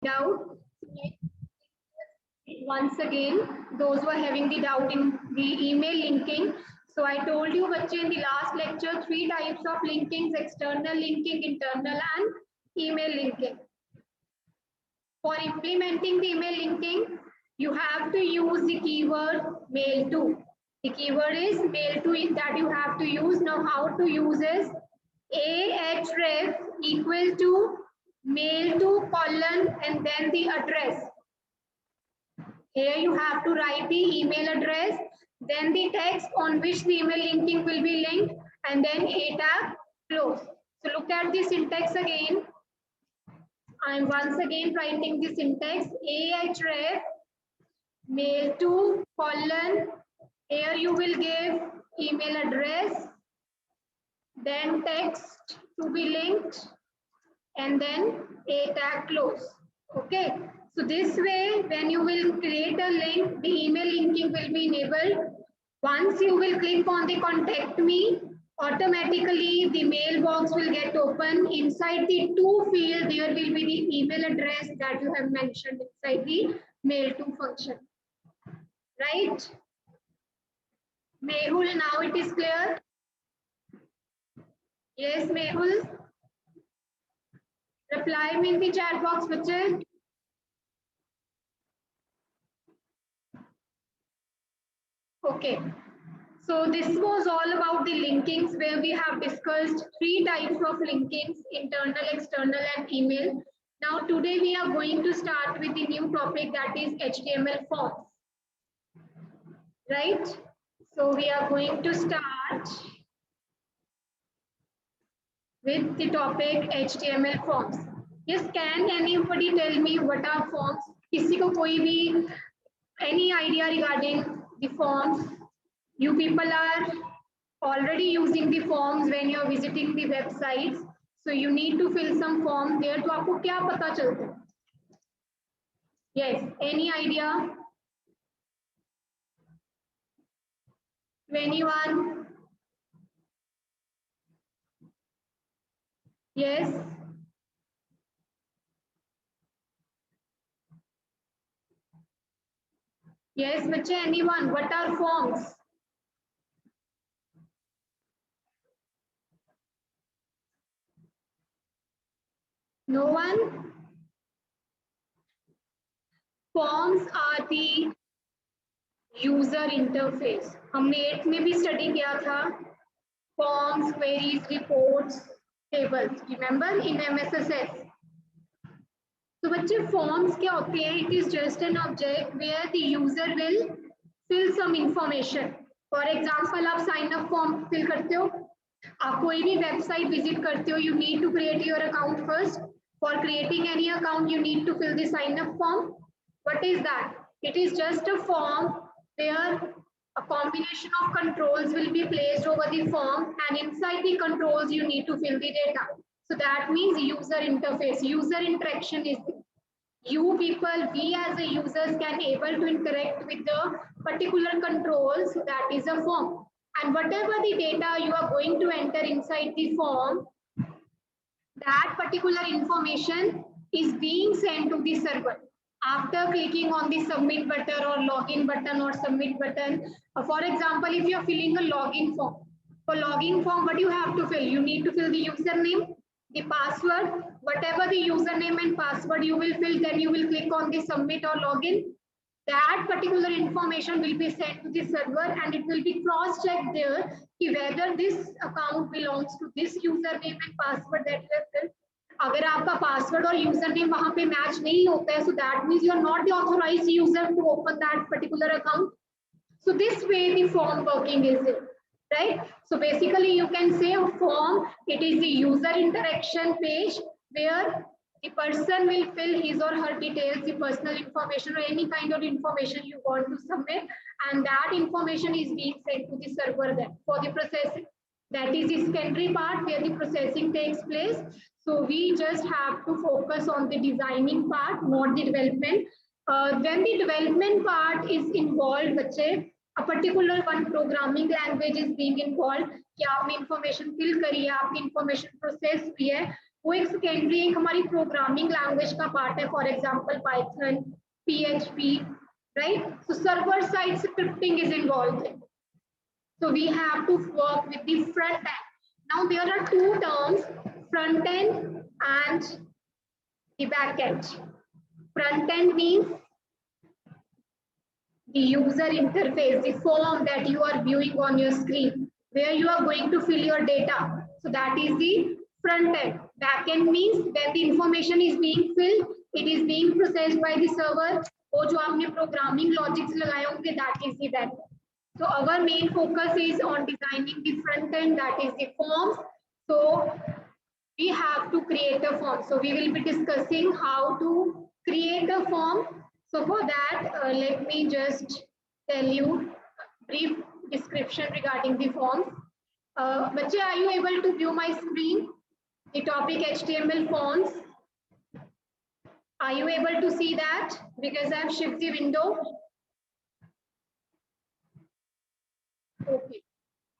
doubt. Once again, those who are having the doubt in the email linking. So I told you, बच्चे, in the last lecture, 3 types of linkings: external linking, internal, and email linking. For implementing the email linking, you have to use the keyword mail to. The keyword is mail to that you have to use. Now, how to use is ahref equal to mail to colon and then the address. Here you have to write the email address, then the text on which the email linking will be linked, and then a tag close. So look at the syntax again. I am once again writing the syntax: ahref mail to colon. Here you will give email address, then text to be linked, and then a tag close. Okay. So this way, when you will create a link, the email linking will be enabled. Once you will click on the contact me, automatically the mailbox will get open. Inside the to field, there will be the email address that you have mentioned inside the mail to function. Right? Mehul, now it is clear? Yes, Mehul? Reply me in the chat box, bache. Okay, so this was all about the linkings, where we have discussed 3 types of linkings: internal, external, and email. Now today we are going to start with the new topic, that is HTML forms. Right? So we are going to start with the topic HTML forms. Yes, can anybody tell me what are forms? किसी को कोई भी any idea regarding the forms? You people are already using the forms when you are visiting the websites. So you need to fill some form there. तो आपको क्या पता चलता है? Yes, any idea? Anyone? Yes. Yes, बच्चे, anyone? What are forms? No one? Forms are the user interface. हमने 8th में भी स्टडी किया था. Forms, queries, reports, tables. Remember in MSSS? So बच्चे, forms क्या होते हैं? It is just an object where the user will fill some information. For example, आप sign up form fill करते हो. आप कोई भी website visit करते हो, you need to create your account first. For creating any account, you need to fill the sign up form. What is that? It is just a form where a combination of controls will be placed over the form, and inside the controls you need to fill the data. So that means user interface, user interaction is you people, we as the users can able to interact with the particular controls, that is a form. And whatever the data you are going to enter inside the form, that particular information is being sent to the server. After clicking on the submit button or login button or submit button, for example, if you are filling a login form, for login form, what you have to fill? You need to fill the username, the password, whatever the username and password you will fill, then you will click on the submit or login. That particular information will be sent to the server, and it will be cross-checked there whether this account belongs to this username and password that you have filled. अगर आपका password और user name वहां पे match नहीं होता है, so that means you are not the authorized user to open that particular account. So this way the form working is it, right? So basically you can say a form, it is the user interaction page where the person will fill his or her details, the personal information or any kind of information you want to submit, and that information is being sent to the server then for the processing. That is the secondary part where the processing takes place. So we just have to focus on the designing part, not the development. When the development part is involved, बच्चे, a particular one programming language is being involved कि आपने information fill करी है, आपकी information process हुई है, वो एक सेकेंडरी एक हमारी प्रोग्रामिंग लैंग्वेज का पार्ट है, for example Python, PHP, right? So server side scripting is involved. So we have to work with the front end. Now there are two terms, front end and the back end. Front end means the user interface, the form that you are viewing on your screen, where you are going to fill your data. So that is the front end. Back end means when the information is being filled, it is being processed by the server. वो जो आपने programming logics लगाए होंगे, that is the back end. So our main focus is on designing the front end, that is the forms. So we have to create a form. So we will be discussing how to create a form. So for that, let me just tell you a brief description regarding the forms. Bache, are you able to view my screen? The topic HTML forms. Are you able to see that? Because I have shifted the window. Okay.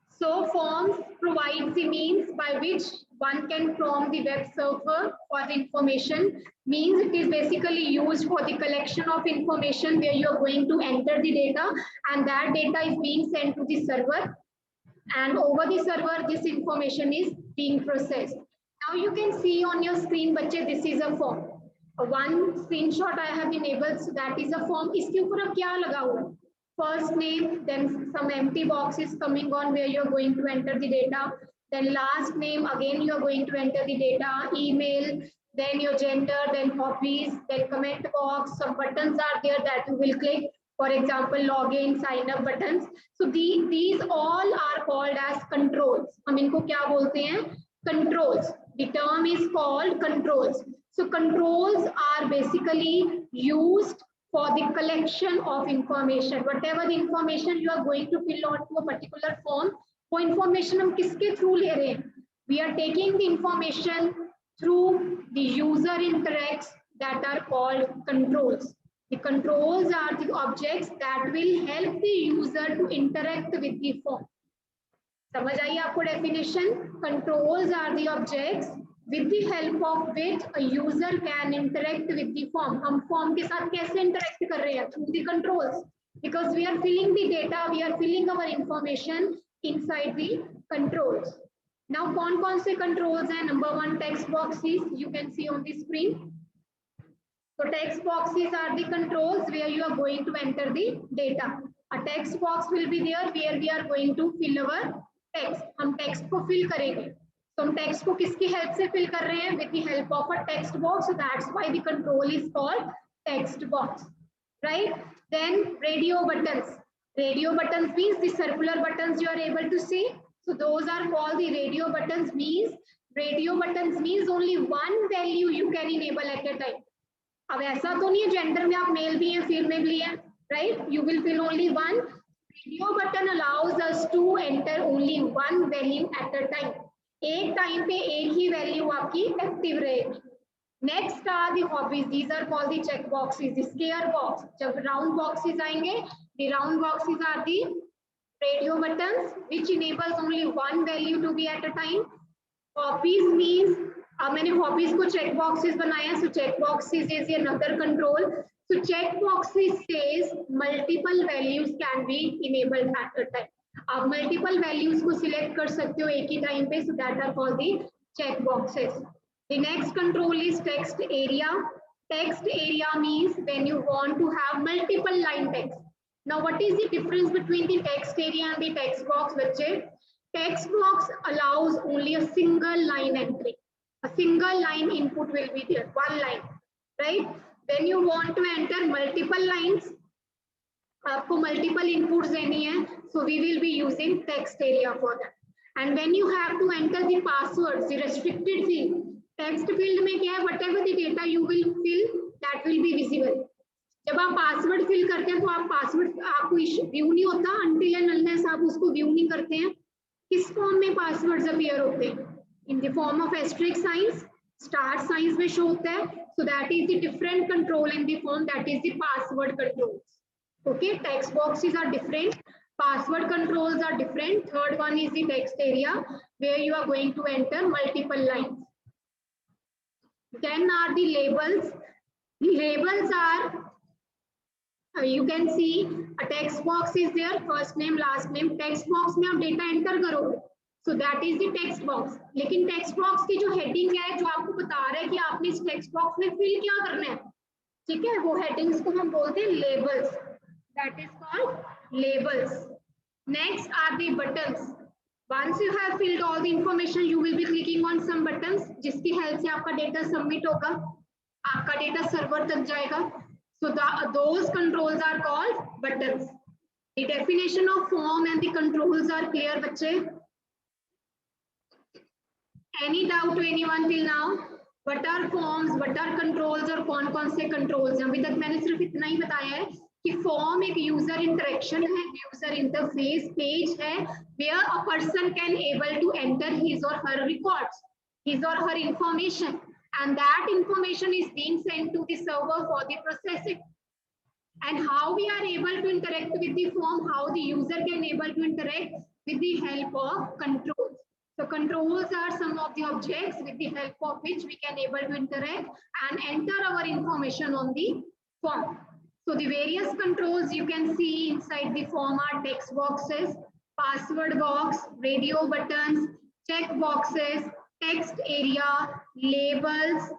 So forms provides the means by which one can prompt the web server for the information. Means it is basically used for the collection of information where you are going to enter the data, and that data is being sent to the server, and over the server this information is being processed. Now you can see on your screen, बच्चे, this is a form. One screenshot I have enabled, so that is a form. इसके ऊपर अब क्या लगा हुआ है? First name, then some empty boxes coming on where you are going to enter the data. Then last name, again you are going to enter the data, email, then your gender, then hobbies, then comment box, some buttons are there that you will click. For example, login, sign up buttons. So these all are called as controls. हम इनको क्या बोलते हैं? Controls. The term is called controls. So controls are basically used for the collection of information. Whatever the information you are going to fill onto a particular form, वो information हम किसके through ले रहे हैं? We are taking the information through the user interacts, that are called controls. The controls are the objects that will help the user to interact with the form. समझ आई आपको definition? Controls are the objects with the help of which a user can interact with the form. हम form के साथ कैसे interact कर रहे हैं? Through the controls. Because we are filling the data, we are filling our information inside the controls. Now कौन-कौन से controls हैं? Number one, text boxes. You can see on the screen. So text boxes are the controls where you are going to enter the data. A text box will be there where we are going to fill our text. हम text को fill करेंगे. तो हम text को किसकी help से fill कर रहे हैं? With the help of a text box. So that's why the control is called text box, right? Then radio buttons. Radio buttons means the circular buttons you are able to see. So those are called the radio buttons. Radio buttons means only one value you can enable at a time. अब ऐसा तो नहीं है gender में आप mail भी हैं, female भी हैं, right? You will fill only one. Radio button allows us to enter only one value at a time. एक टाइम पे एक ही वैल्यू आपकी एक्टिव रहेगी. Next are the hobbies. These are called the check boxes. The square box. जब round boxes आएंगे, the round boxes are the radio buttons which enables only one value to be at a time. Hobbies means अब मैंने hobbies को check boxes बनाया, so check boxes is another control. So check boxes says multiple values can be enabled at a time. आप multiple values को select कर सकते हो एक ही time पे, so that are called the check boxes. The next control is text area. Text area means when you want to have multiple line text. Now what is the difference between the text area and the text box, बच्चे? Text box allows only a single line entry. A single line input will be there, one line, right? When you want to enter multiple lines, आपको multiple inputs देनी है, so we will be using text area for that. And when you have to enter the passwords, the restricted field, text field में क्या है? Whatever the data you will fill, that will be visible. जब आप password fill करते हैं तो आप password आपको व्यू नहीं होता until and unless आप उसको व्यू नहीं करते हैं. किस फॉर्म में पासवर्ड्स अपीयर होते हैं? In the form of asterisk signs, star signs में शो होता है. So that is the different control in the form, that is the password controls. Okay, text boxes are different, password controls are different. Third one is the text area where you are going to enter multiple lines. Then are the labels. Labels are, you can see a text box is there, first name, last name. text box में आप data enter करोगे, so that is the text box. लेकिन text box की जो heading है, जो आपको बता रहा है कि आपने इस text box में fill क्या करना है, ठीक है, वो headings को हम बोलते हैं labels. That is called labels. Next are the buttons. Once you have filled all the information, you will be clicking on some buttons, जिसकी help से आपका data submit होगा, आपका data server तक जाएगा. So those controls are called buttons. The definition of form and the controls are clear, बच्चे. Any doubt to anyone till now? What are forms? What are controls? और कौन-कौन से controls हैं? अभी तक मैंने सिर्फ इतना ही बताया है कि form एक user interaction है, user interface page है, where a person can able to enter his or her records, his or her information, and that information is being sent to the server for the processing. And how we are able to interact with the form, how the user can able to interact with the help of controls. So controls are some of the objects with the help of which we can able to interact and enter our information on the form. So the various controls you can see inside the form are text boxes, password box, radio buttons, check boxes, text area, labels,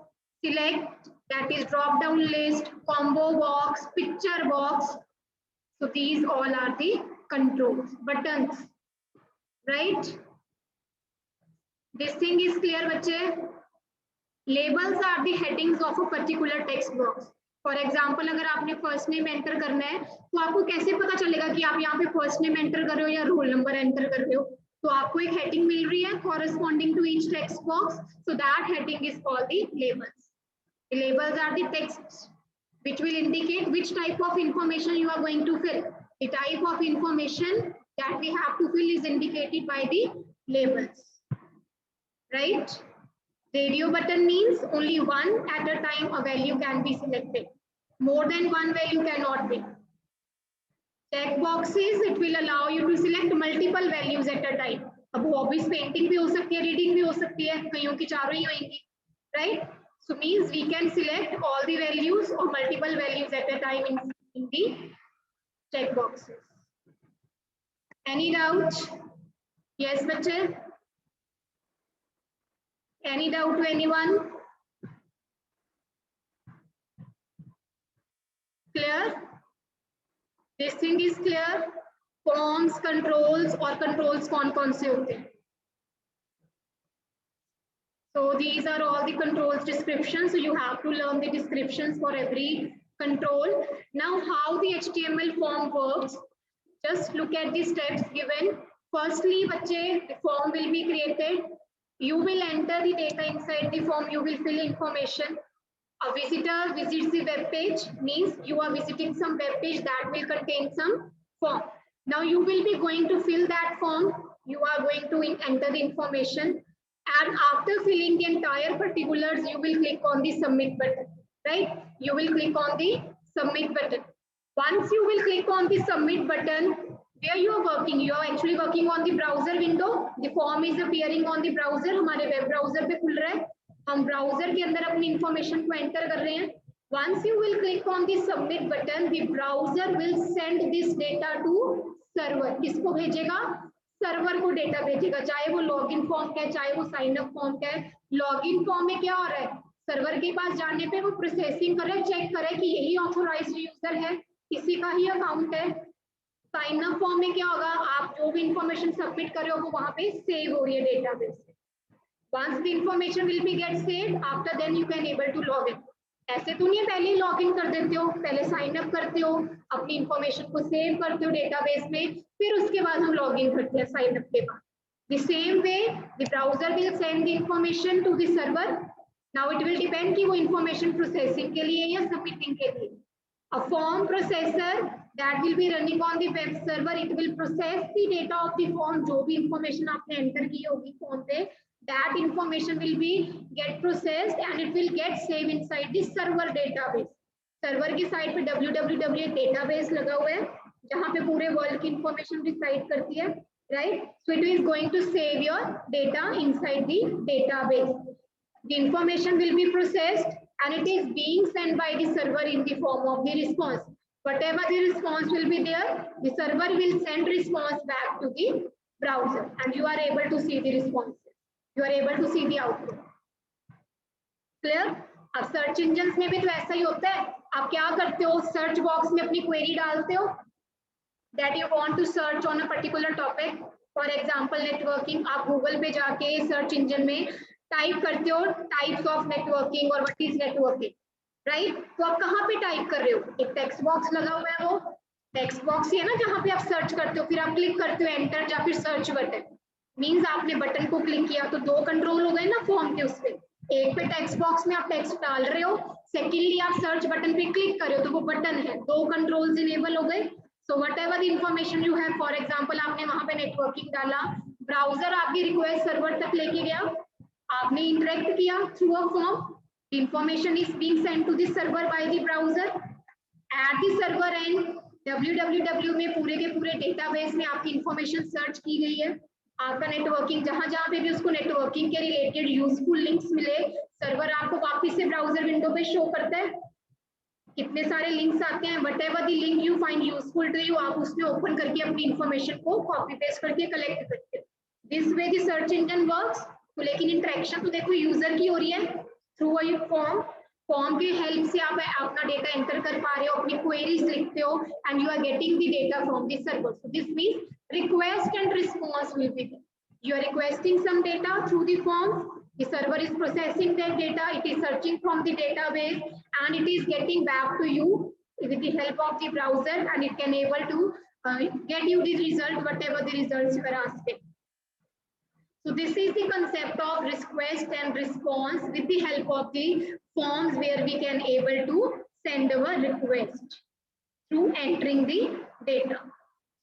select, that is drop down list, combo box, picture box. So these all are the controls, buttons, right? This thing is clear, बच्चे? Labels are the headings of a particular text box. For example, अगर आपने first name enter करना है, तो आपको कैसे पता चलेगा कि आप यहाँ पे first name enter कर रहे हो या roll number enter कर रहे हो? तो आपको एक heading मिल रही है corresponding to each text box. So that heading is called the labels. The labels are the texts which will indicate which type of information you are going to fill. The type of information that we have to fill is indicated by the labels, right? Radio button means only one at a time a value can be selected. More than one value cannot be. Check boxes, it will allow you to select multiple values at a time. अब hobbies painting भी हो सकती है, reading भी हो सकती है, कईयों की चारों ही होंगी, right? So means we can select all the values or multiple values at a time in the check boxes. Any doubt? Yes, बच्चे? Any doubt to anyone? Clear? This thing is clear? Forms, controls or controls कौन-कौन से होते हैं? So these are all the controls descriptions. So you have to learn the descriptions for every control. Now how the HTML form works, just look at the steps given. Firstly, बच्चे, the form will be created. You will enter the data inside the form. You will fill information. A visitor visits the web page, means you are visiting some web page that will contain some form. Now you will be going to fill that form. You are going to enter the information. And after filling the entire particulars, you will click on the submit button, right? You will click on the submit button. Once you will click on the submit button, where you are working, you are actually working on the browser window. The form is appearing on the browser. हमारे web browser पे खुल रहा है. हम browser के अंदर अपनी information को enter कर रहे हैं. Once you will click on the submit button, the browser will send this data to server. किसको भेजेगा? सर्वर को डेटा भेजेगा, चाहे वो लॉगिन फॉर्म का है, चाहे वो साइन अप फॉर्म का है. लॉगिन फॉर्म में क्या हो रहा है? सर्वर के पास जाने पे वो प्रोसेसिंग करे, चेक करे कि यही ऑथोराइज्ड यूजर है, इसी का ही अकाउंट है. साइन अप फॉर्म में क्या होगा? आप जो भी इंफॉर्मेशन सबमिट कर रहे हो वो वहां पे सेव हो रही है डेटाबेस में. Once the information will be get saved, after then you can able to log in. ऐसे तो नहीं है पहले ही लॉग इन कर देते हो, पहले साइन अप करते हो, अपनी इंफॉर्मेशन को सेव करते हो डेटाबेस में, फिर उसके बाद हम लॉग इन करते हैं साइन अप के बाद. The same way the browser will send the information to the server. Now it will depend कि वो information processing के लिए या submitting के लिए. A form processor that will be running on the web server, it will process the data of the form. जो भी information आपने enter की होगी form पे, that information will be get processed and it will get saved inside the server database. Server की site पे www database लगा हुआ है जहाँ पे पूरे वर्ल्ड की इंफॉर्मेशन रिसाइड करती है, right? So it is going to save your data inside the database. The information will be processed and it is being sent by the server in the form of the response. Whatever the response will be there, the server will send response back to the browser and you are able to see the responses. You are able to see the output. Clear? अब search engine में भी तो ऐसा ही होता है. आप क्या करते हो, सर्च बॉक्स में अपनी क्वेरी डालते हो that you want to search on a particular topic. For example, networking. आप गूगल पे जाके सर्च इंजन में टाइप करते हो टाइप्स ऑफ नेटवर्किंग और व्हाट इज नेटवर्किंग, राइट? तो आप कहाँ पे टाइप कर रहे हो, एक टेक्स्ट बॉक्स लगा हुआ है, वो टेक्स्ट बॉक्स ही है ना जहाँ पे आप सर्च करते हो, फिर आप क्लिक करते हो एंटर या फिर सर्च बटन. मीन्स आपने बटन को क्लिक किया तो दो कंट्रोल हो गए ना फॉर्म के. उसपे एक पे टेक्स्ट बॉक्स में आप टेक्स्ट डाल रहे हो, सेकेंडली आप सर्च बटन पे क्लिक कर रहे हो तो वो बटन है, दो कंट्रोल्स इनेबल हो गए. So what ever the information you have, for example आपने वहां पे नेटवर्किंग डाला, ब्राउजर आपकी रिक्वेस्ट सर्वर तक लेके गया, आपने इंटरेक्ट किया through a form, information is being sent to the server by the browser. At the server end www में पूरे के पूरे डेटाबेस में आपकी इंफॉर्मेशन सर्च की गई है. आपका नेटवर्किंग जहां जहां पे भी उसको नेटवर्किंग के रिलेटेड यूजफुल लिंक्स मिले, सर्वर आपको वापस से ब्राउजर विंडो पे शो करता है. कितने सारे लिंक्स आते हैं, whatever the link you find useful to you, आप उसमें ओपन करके अपनी इंफॉर्मेशन को कॉपी पेस्ट करके कलेक्ट करते हो. This way the search engine works. तो लेकिन इंटरेक्शन तो देखो यूजर की हो रही है थ्रू अ फॉर्म. फॉर्म की हेल्प से आप अपना डेटा एंटर कर पा रहे हो, अपनी क्वेरीज लिखते हो and you are getting the data from the server. So this means request and response will be there. You are requesting some data through the form, the server is processing that data, it is searching from the database and it is getting back to you with the help of the browser and it can able to get you the result, whatever the results you are asking. So this is the concept of request and response with the help of the forms where we can able to send our request through entering the data.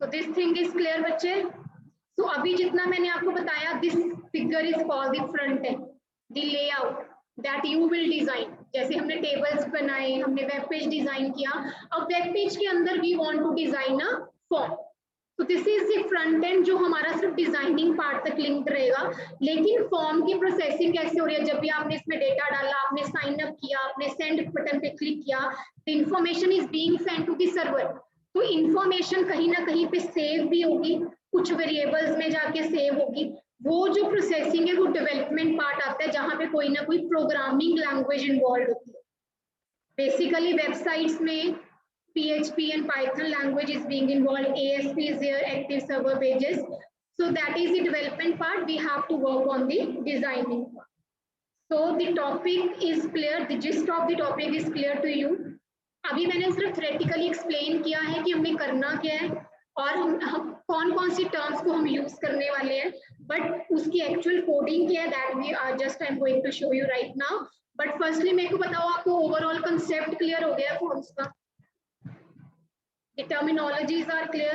So this thing is clear बच्चे. So अभी जितना मैंने आपको बताया, this figure is called the front end, the layout that you will design. जैसे हमने tables बनाए, हमने वेब पेज डिजाइन किया, अब वेब पेज के अंदर we want to design a form. So this is the front end जो हमारा सिर्फ डिजाइनिंग पार्ट तक लिंक रहेगा. लेकिन फॉर्म की प्रोसेसिंग कैसे हो रही है, जब भी आपने इसमें डेटा डाला, आपने साइन अप किया, आपने सेंड बटन पे क्लिक किया, the information is being sent to the server. तो इंफॉर्मेशन कहीं ना कहीं पे सेव भी होगी, कुछ वेरिएबल्स में जाके सेव होगी. वो जो प्रोसेसिंग है वो डेवलपमेंट पार्ट आता है जहां पे कोई ना कोई प्रोग्रामिंग लैंग्वेज इन्वॉल्व होती है. बेसिकली वेबसाइट्स में PHP and Python language is being involved, ASP is there, active server pages. So that is the development part, we have to work on the designing part. So the topic is clear, the gist of the topic is clear to you. अभी मैंने सिर्फ theoretically explain किया है कि हमें करना क्या है और हम कौन कौन सी टर्म्स को हम यूज करने वाले हैं, बट उसकी एक्चुअल कोडिंग क्या है that we are just I am going to show you right now. But firstly मेरे को बताओ, आपको ओवरऑल कंसेप्ट क्लियर हो गया फॉर्म्स का? The terminologies are clear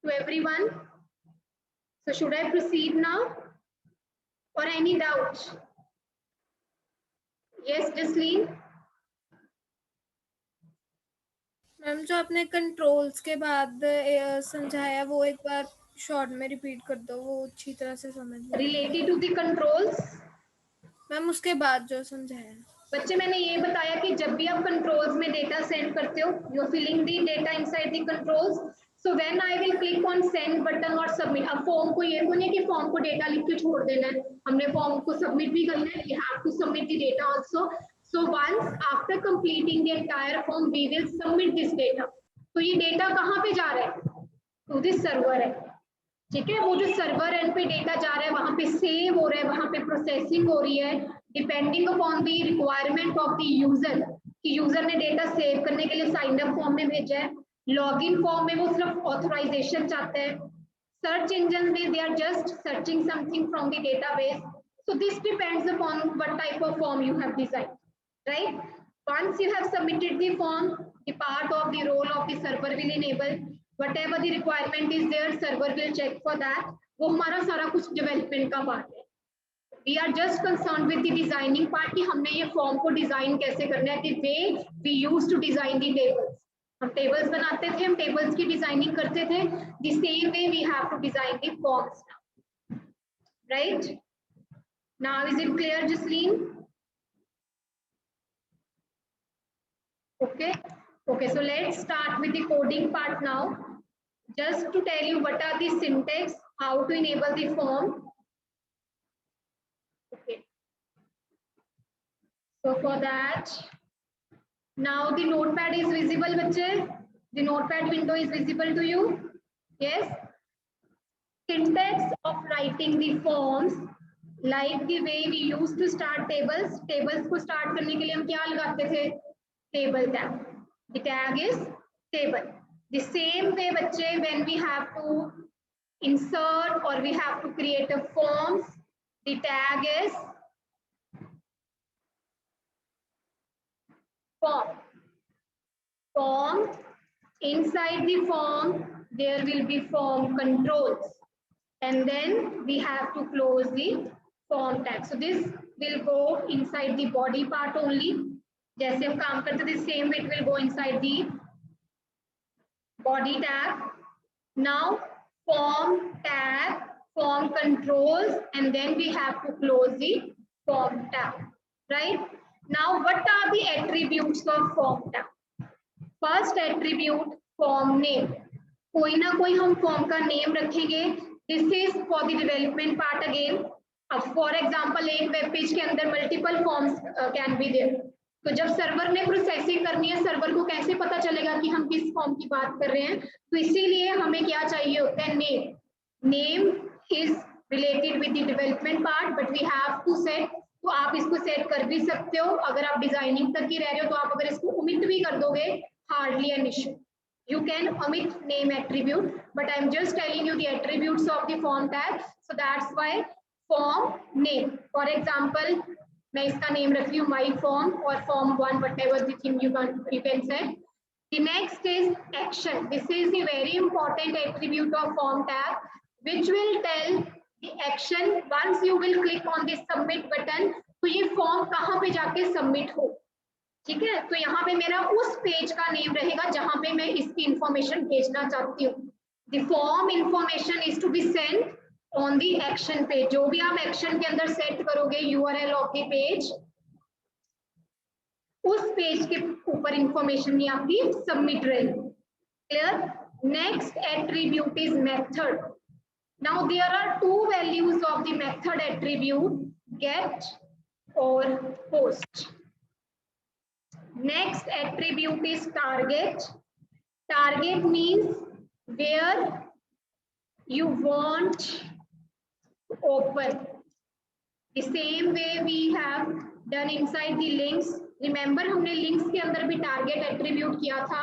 to everyone. So should I proceed now or any doubts? Yes, Jasleen. Ma'am जो आपने controls के बाद समझाया वो एक बार शॉर्ट में रिपीट कर दो, वो अच्छी तरह से समझ में. Related to the controls. Ma'am उसके बाद जो समझाया. बच्चे मैंने ये बताया कि जब भी आप कंट्रोल्स में डेटा सेंड करते हो, you are filling the data inside the controls. So when I will click on send button और सबमिट. अब फॉर्म को ये तो नहीं कि फॉर्म को डेटा लिख के छोड़ देना है, हमने फॉर्म को सबमिट भी करना है. We have to submit the data also. So once after completing the entire form, we will submit this data. तो ये डेटा कहाँ पे जा रहा है? To this server है, ठीक है. वो जो सर्वर एंड पे डेटा जा रहा है वहां पे सेव हो रहा है, वहां पे प्रोसेसिंग हो रही है, depending upon the requirement of the user. कि यूजर ने डेटा सेव करने के लिए साइन अप फॉर्म में भेजा है, लॉगिन फॉर्म में वो सिर्फ ऑथराइजेशन चाहता है, सर्च इंजन में they are just searching something from the database. So this depends upon what type of form you have designed, right? Once you have submitted the form, the part of the role of the server will enable. Whatever the requirement is there, server will check for that. वो हमारा सारा कुछ development का part है. We are just concerned with the designing part कि हमने ये form को डिजाइन कैसे करना है. The way we used to design the tables. हम टेबल्स बनाते थे, हम टेबल्स की डिजाइनिंग करते थे. The same way we have to design the forms now, right? Now is it clear, Jasleen? Okay. Okay, so let's start with the coding part now. Just to tell you what are the syntax, how to enable the form. Okay. So for that, now the notepad is visible, bache. The notepad window is visible to you. Yes. Syntax of writing the forms, like the way we used to start tables. Tables को start करने के लिए हम क्या लगाते थे? Table tag. The tag is table. The same way, बच्चे, when we have to insert or we have to create a forms, the tag is form. Form. Inside the form, there will be form controls. And then we have to close the form tag. So this will go inside the body part only. जैसे हम काम करते थे, same way it will go inside the body tag. Now form tag, form controls, and then we have to close the form tag. Right? Now what are the attributes of form tag? First attribute, form name. कोई ना कोई हम form का name रखेंगे. This is for the development part again. अब for example एक web page के अंदर multiple forms can be there. तो जब सर्वर ने प्रोसेसिंग करनी है, सर्वर को कैसे पता चलेगा कि हम किस फॉर्म की बात कर रहे हैं? तो इसीलिए हमें क्या चाहिए होता है? Name. Name is related with the development part, but we have to set. तो आप इसको सेट कर भी सकते हो. अगर आप डिजाइनिंग तक ही रह रहे हो तो आप अगर इसको ओमिट भी कर दोगे, hardly an issue. You can omit name attribute, but I'm just telling you the attributes of the form tag. So that's why form name. For example, मैं इसका name रख रही हूँ my form or form 1, whatever the thing you can say. The next is action. This is the very important attribute of form tag, which will tell the action once you will click on the submit button. तो ये form कहाँ पे जाके submit हो. ठीक है, तो यहाँ पे मेरा उस पेज का नेम रहेगा जहां पे मैं इसकी इंफॉर्मेशन भेजना चाहती हूँ. The form information is to be sent on the action page. जो भी आप एक्शन के अंदर सेट करोगे यूआरएल ऑफ द पेज, उस पेज के ऊपर इंफॉर्मेशन नहीं आपकी सबमिट रहेगी. Clear? Next attribute is method. Now there are two values of the method attribute, get और post. Next attribute is target. Target means where you want to open. The same way we have done inside the links. Remember हमने links के अंदर भी target attribute किया था.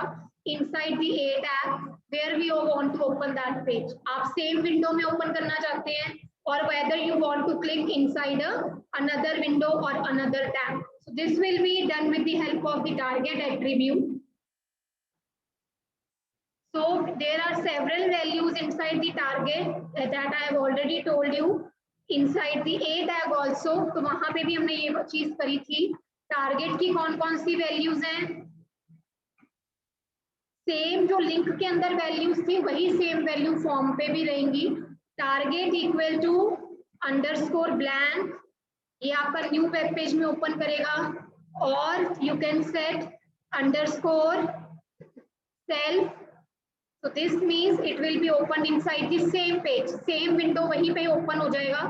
Inside the A tag, where we want to open that page. आप same window में open करना चाहते हैं, or whether you want to click inside another window or another tab. So this will be done with the help of the target attribute. So there are several values inside the target that I have already told you. Inside the A tag also, तो वहां पे भी हमने ये चीज करी थी. Target की कौन कौन सी वैल्यूज हैं? सेम जो लिंक के अंदर वैल्यूज थी वही सेम वैल्यू फॉर्म पे भी रहेंगी. Target equal to underscore blank, ये आपका न्यू वेब पेज में ओपन करेगा. और you can set underscore self. So this means it will be opened inside the same page, same window वहीं पे ओपन हो जाएगा.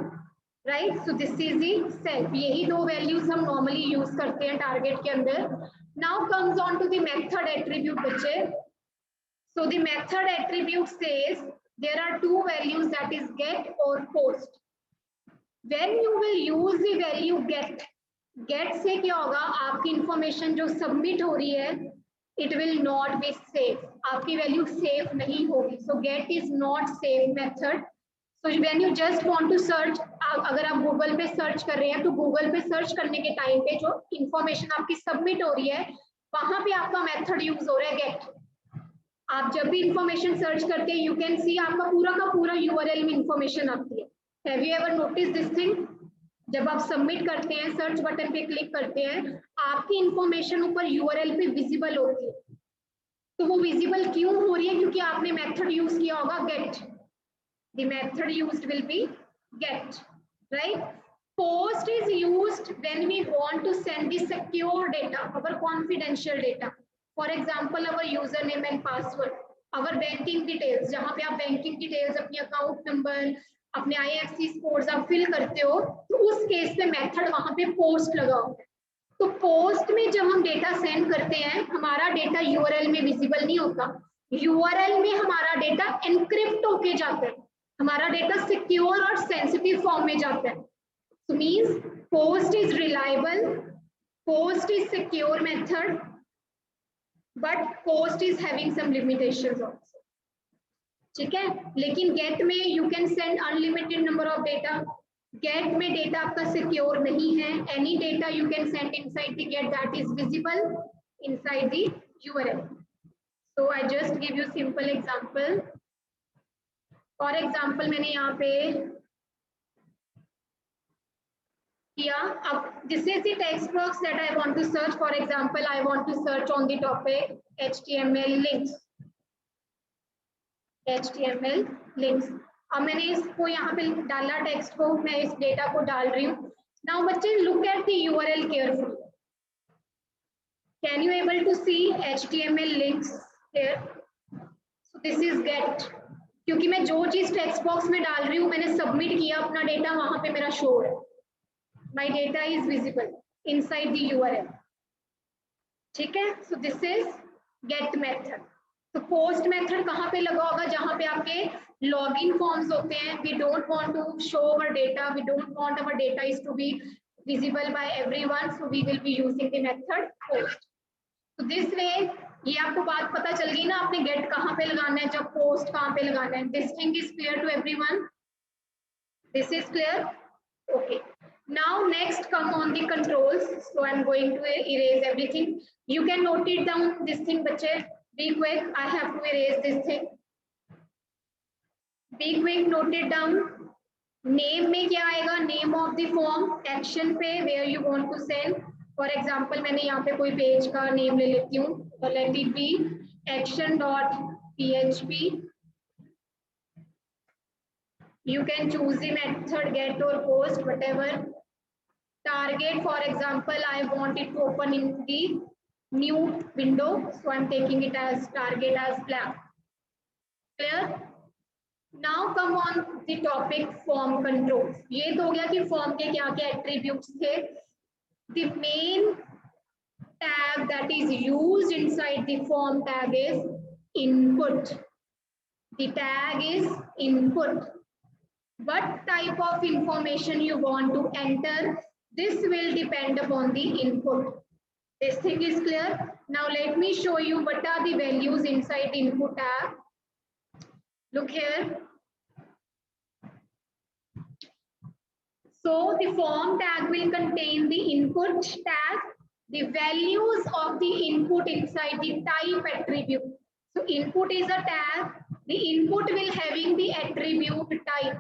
right? So this is the self. यही दो values हम normally use करते हैं target के अंदर. Now comes on to the method attribute बच्चे. So the method attribute says there are two values, that is get or post. When you will use the value get से क्या होगा? आपकी information जो submit हो रही है, it will not be safe. आपकी value safe नहीं होगी. So get is not safe method. So when you just want to search, अगर आप Google पे search कर रहे हैं तो Google पे search करने के time पे जो information आपकी submit हो रही है, वहां पे आपका method use हो रहा है get. आप जब भी information search करते हैं, you can see आपका पूरा का पूरा URL में information आती है. Have you ever noticed this thing? जब आप सबमिट करते हैं, सर्च बटन पे क्लिक करते हैं, आपकी इंफॉर्मेशन ऊपर यूआरएल पे विजिबल होती है. तो वो विजिबल क्यों हो रही है? क्योंकि आपने मेथड यूज किया होगा get. The method used will be get, right? Post is used when we want to send the secure data, our confidential data. For example, our username and password, our banking details, जहाँ पे आप banking details, अपनी account number, अपने IFSC codes आप fill करते हो, तो उस केस में मेथड वहाँ पे पोस्ट लगा होता है. तो पोस्ट में जब हम डेटा सेंड करते हैं, हमारा डेटा यूआरएल में विजिबल नहीं होता. यूआरएल में हमारा डेटा एनक्रिप्ट होके जाता है, हमारा डेटा सिक्योर और सेंसिटिव फॉर्म में जाता है. So means post is reliable, post is secure method, but post is having some limitations also. ठीक है, लेकिन get में you can send unlimited number of data. Get में data आपका secure नहीं है. Any data you can send inside the get that is visible inside the URL. So I just give you simple example. For example, मैंने यहाँ पे किया. अब this is the text box that I want to search. For example, I want to search on the topic HTML links. HTML links. अब मैंने इसको यहाँ पे डाला टेक्स्ट को, मैं इस डेटा को डाल रही हूँ. Now बच्चे look at the URL carefully. Can you able to see HTML links here? So this is get. क्योंकि मैं जो चीज टेक्स्ट बॉक्स में डाल रही हूँ, मैंने सबमिट किया, अपना डेटा वहां पे मेरा शो है. My data is visible inside the URL. ठीक है, so this is get method. तो post method कहाँ पे लगा होगा? जहाँ पे आपके login forms होते हैं. We don't want to show our data. We don't want our data is to be visible by everyone. So we will be using the method post. So this way ये आपको बात पता चल गई ना, आपने get कहाँ पे लगाना है, जब post कहाँ पे लगाना है. This thing is clear to everyone? This is clear? Okay. Now next come on the controls. So I'm going to erase everything. You can note it down this thing, बच्चे. Be quick. I have to erase this thing. Be quick. Note it down. Name में क्या आएगा? Name of the form. Action पे where you want to send. For example, मैंने यहाँ पे कोई page का name ले लेती हूँ. So let it be action.php. You can choose the method get or post, whatever. Target, for example, I want it to open in the new window, so I'm taking it as target as blank. Clear? Now come on the topic form controls. ये तो हो गया कि form के क्या क्या attributes थे. The main tag that is used inside the form tag is input. The tag is input. What type of information you want to enter, this will depend upon the input. This thing is clear. Now let me show you what are the values inside the input tag. Look here. So the form tag will contain the input tag, the values of the input inside the type attribute. So input is a tag. The input will having the attribute type.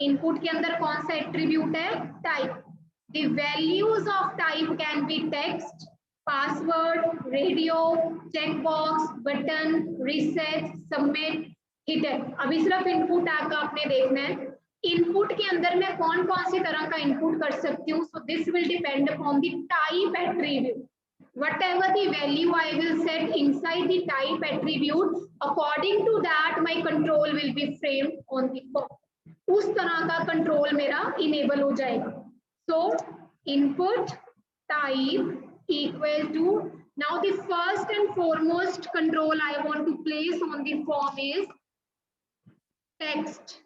Input के अंदर कौन सा attribute है? Type. The values of type can be text, password, radio, checkbox, button, reset, submit, hidden. अभी सिर्फ input tag का आपने देखना है. Input के अंदर मैं कौन कौन सी तरह का input कर सकती हूँ? So this will depend upon the type attribute. Whatever the value I will set inside the type attribute, according to that my control will be framed on the form. उस तरह का कंट्रोल मेरा enable हो जाएगा. So input type equal to, now the first and foremost control I want to place on the form is text.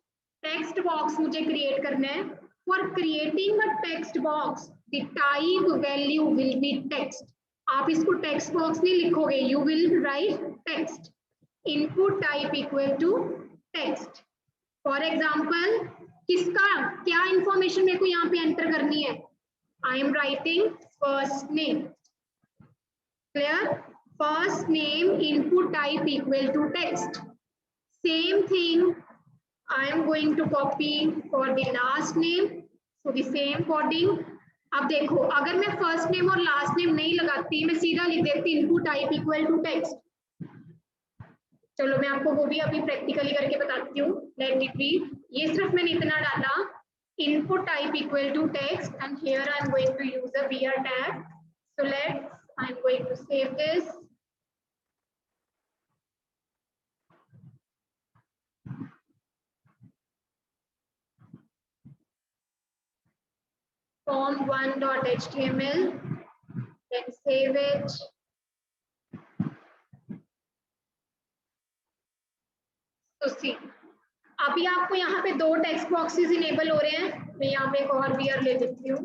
Text box मुझे create करना है. For creating a text box, the type value will be text. आप इसको text box नहीं लिखोगे, you will write text. Input type equal to text. For example, किसका क्या information मेरे को यहाँ पे enter करनी है? I am writing first name. Clear? First name input type equal to text. Same thing. I am going to copy for the last name. So the same coding. अब देखो, अगर मैं first name और last name नहीं लगाती, मैं सीधा लिख देती input type equal to text. चलो मैं आपको वो भी अभी प्रैक्टिकली करके बताती हूँ. Let it be. ये सिर्फ मैंने इतना डाला input type equal to text, and here I'm going to use a BR tag. So I'm going to save this. form1.html, then save it. तो सी अभी आपको यहाँ पे 2 टेक्स्ट बॉक्सेस इनेबल हो रहे हैं। मैं यहाँ पे एक और बीआर ले देती हूँ।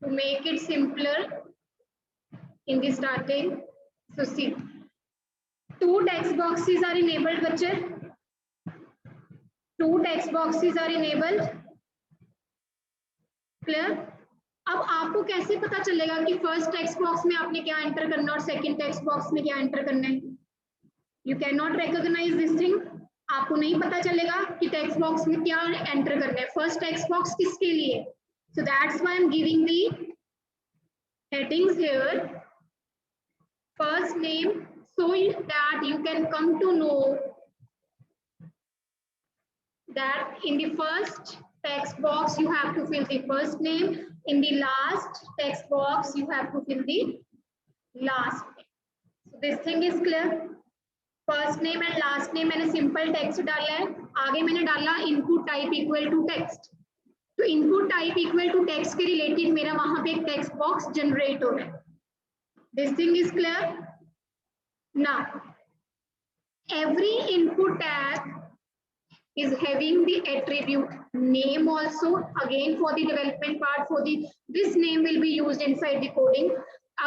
To make it simpler in the starting, so see, 2 text boxes are enabled, बच्चे 2 text boxes are enabled. Clear? अब आपको कैसे पता चलेगा कि फर्स्ट टेक्स्ट बॉक्स में आपने क्या एंटर करना और सेकंड टेक्स्ट बॉक्स में क्या एंटर करना है? You can not recognise this thing. आपको नहीं पता चलेगा कि टेक्स्ट बॉक्स में क्या एंटर करना है। फर्स्ट टेक्स्ट बॉक्स किसके लिए? सो that's why I am giving the headings here. First name, so that you can come to know that in the first text box you have to fill the first name, in the last text box you have to fill the last name. So this thing is clear. First name and last name मैंने simple text डाला है, आगे मैंने डाला input type equal to text. तो input type equal to text के रिलेटेड मेरा वहां पे एक टेक्स्ट बॉक्स जनरेट हो रहा है। This thing is clear. Now every input tag is having the attribute name also, again for the development part, for the this name will be used inside the coding.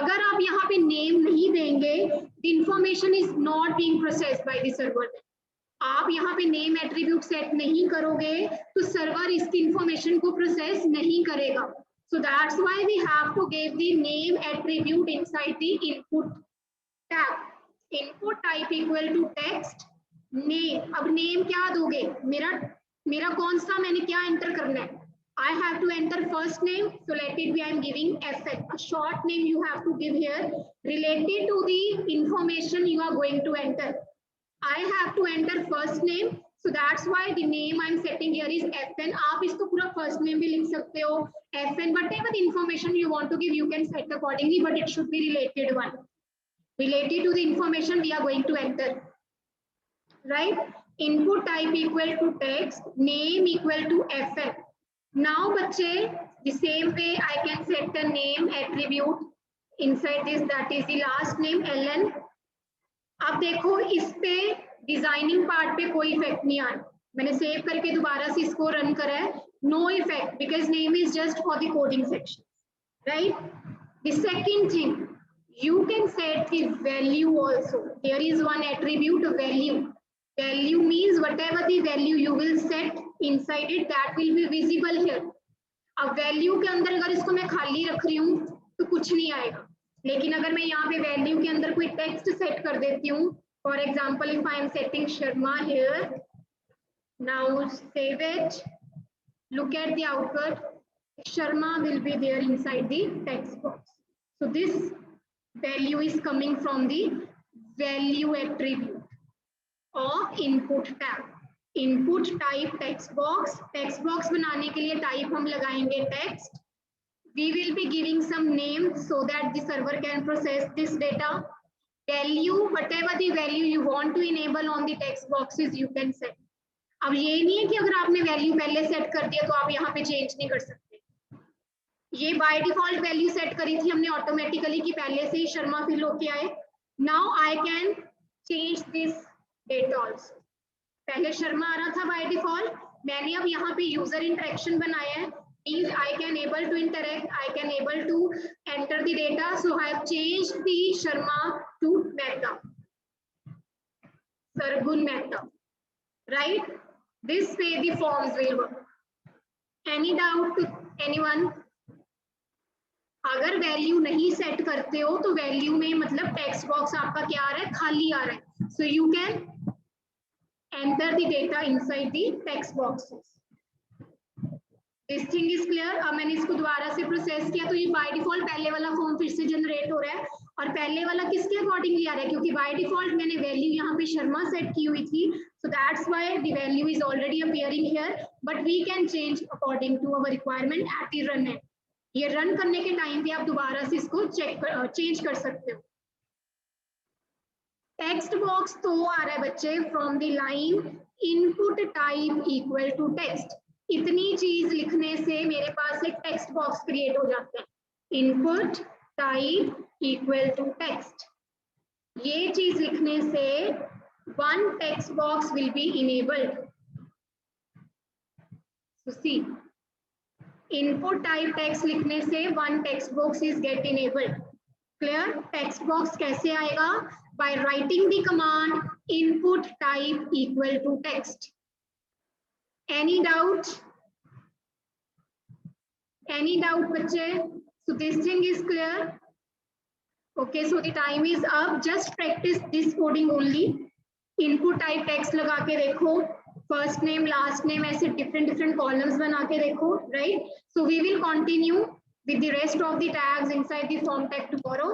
अगर आप यहाँ पे name नहीं देंगे, the information is not being processed by the server. आप यहाँ पे name attribute set नहीं करोगे तो सर्वर इसकी इंफॉर्मेशन को प्रोसेस नहीं करेगा। So that's why we have to give the name attribute inside the input tag. Input type equal to text name. अब नेम क्या दोगे? मेरा कौन सा, मैंने क्या एंटर करना है? I have to enter first name, so let it be I am giving FN. A short name you have to give here related to the information you are going to enter. I have to enter first name, so that's why the name I'm setting here is FN. आप इसको पूरा first name भी लिख सकते हो, FN, whatever the information you want to give, you can set accordingly, but it should be related one, related to the information we are going to enter, right? Input type equal to text, name equal to FN. Now, बच्चे, the same way I can set the name attribute inside this, that is the last name LN. अब देखो इस पे designing part पे कोई effect नहीं आया। मैंने सेव करके दोबारा से इसको रन करा है, no effect, because name is just for the coding section, right? The second thing, you can set the value also. There is one attribute, value. Value means whatever the value you will set inside it, that will be visible here. अब value के अंदर अगर इसको मैं खाली रख रही हूँ तो कुछ नहीं आएगा, लेकिन अगर मैं यहाँ पे वैल्यू के अंदर कोई टेक्स्ट सेट कर देती हूँ, for example if I am setting Sharma here, now save it, look at the output, Sharma will be there inside the text box. So this value is coming from the value attribute of input tag. Input type text box. Text box बनाने के लिए type हम लगाएंगे text. We will be giving some name so that the server can process this data. Value, whatever the value you want to enable on the text boxes, you can set. अब ये नहीं है कि अगर आपने value पहले set कर दिया तो आप यहाँ पे चेंज नहीं कर सकते। ये बाय डिफॉल्ट वैल्यू सेट करी थी हमने ऑटोमेटिकली कि पहले से ही शर्मा फिल होके आए। Now I can change this date also. पहले शर्मा आ रहा था बाय डिफॉल्ट, मैंने अब यहाँ पे यूजर इंटरेक्शन बनाया है, means I can able to interact, I can able to enter the data, so I have changed the Sharma to Mehta, Sargun Mehta, right? This way the forms will work. Any doubt to anyone? अगर value नहीं set करते हो तो value में मतलब text box आपका क्या आ रहा है, खाली आ रहा है, so you can enter the data inside the text boxes. This thing is clear. अब मैंने इसको दोबारा से प्रोसेस किया तो ये बाय डिफॉल्ट पहले वाला फॉर्म फिर से जनरेट हो रहा है और पहले वाला किसके अकॉर्डिंगली आ रहा है, क्योंकि बाय डिफॉल्ट मैंने वैल्यू यहाँ पे शर्मा सेट की हुई थी, so that's why the value is already appearing here, but we can change according to our requirement at the run end. ये रन करने के टाइम पे आप दोबारा से इसको चेंज कर सकते हो। टेक्स्ट बॉक्स तो आ रहा है बच्चे from the line input type equal to text. इतनी चीज लिखने से मेरे पास एक टेक्स्ट बॉक्स क्रिएट हो जाता है, input type equal to text. ये चीज लिखने से one text box will be enabled. So see, input type text लिखने से one text box is get enabled. Clear? Text box कैसे आएगा? By writing the command input type equal to text. Any doubt? Any doubt बच्चे? So this thing is clear. Okay, so the time is up. Just practice this coding only. Input type text लगा के देखो, first name, last name, ऐसे different columns बना के देखो, right? So we will continue with the rest of the tags inside the form tag tomorrow.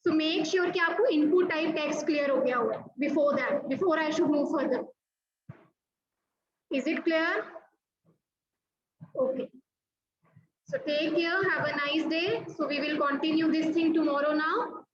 So make sure कि आपको input type text clear हो गया हो before that, before I should move further. Is it clear? Okay. So take care, have a nice day. So we will continue this thing tomorrow now.